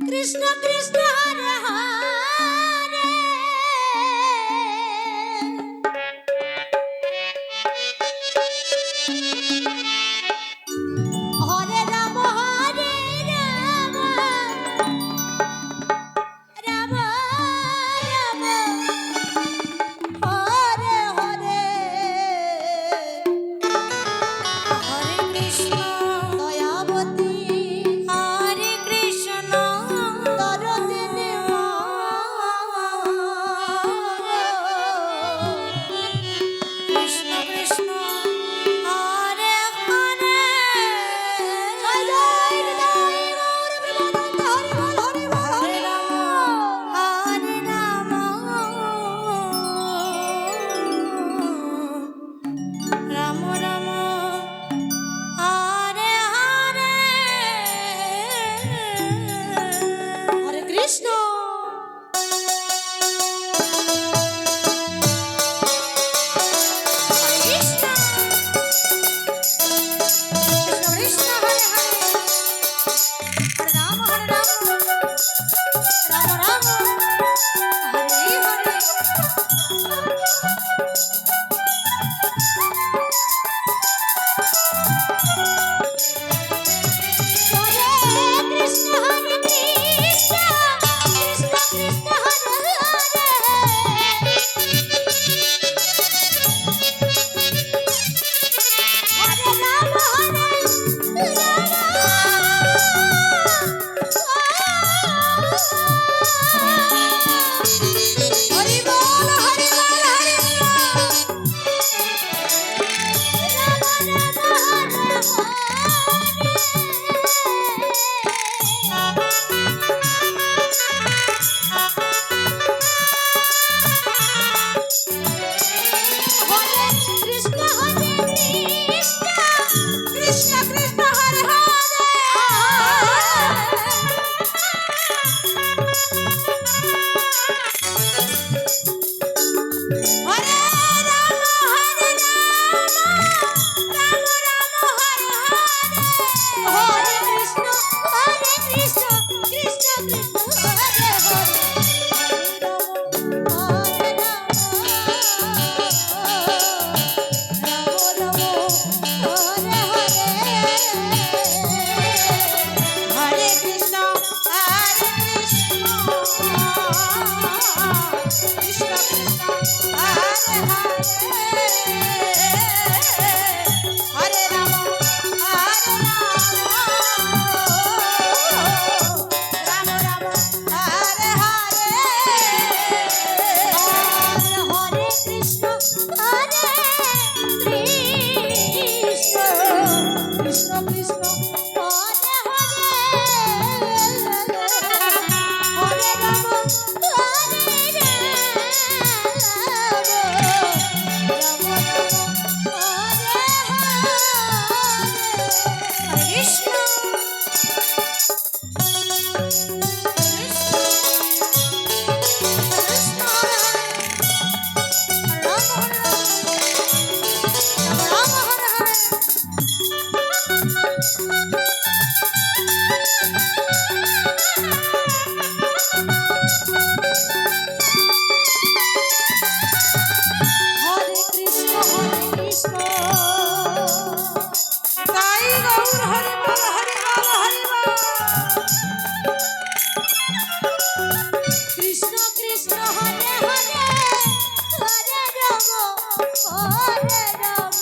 কৃষ্ণ কৃষ্ণ হরে হরে হরে রাম রাম রাম হরে হরে হরে কৃষ্ণ দয়াবতী হরে কৃষ্ণ দরদিনী কৃষ্ণ কৃষ্ণ হরে হরে জয় জয় হৃদয় গৌর প্রেমানন্দ হরি বল হরি বল হরে রাম রাম রাম হরে হরে হরে কৃষ্ণ হরে কৃষ্ণ কৃষ্ণ কৃষ্ণ হরে হরে হরে রাম রাম রাম হরে হরে হরে কৃষ্ণ হরে কৃষ্ণ কৃষ্ণ কৃষ্ণ হরে হরে হরে রাম হরি বল হরি বল হরি রাম রাম হরে হরে কৃষ্ণ হরে কৃষ্ণ কৃষ্ণ কৃষ্ণ হরে হরে রাম রাম রাম হরে হরে কৃষ্ণ কৃষ্ণ কৃষ্ণ হরে হরে হরে রাম রাম হরে হরে হরে কৃষ্ণ কৃষ্ণ কৃষ্ণ হরে হরে রাম রাম রাম হরে হরে হরে কৃষ্ণ হরে কৃষ্ণ কৃষ্ণ কৃষ্ণ হরে হরে হরে রাম হরে রাম কৃষ্ণ হরে কৃষ্ণ তাই গৌর হরি বল হরি বল হরি বল কৃষ্ণ কৃষ্ণ হরে হরে হরে রাম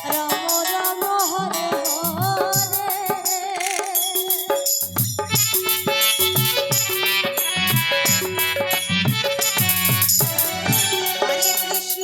রাম রাম হরে হরে হরে কৃষ্ণ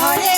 Hare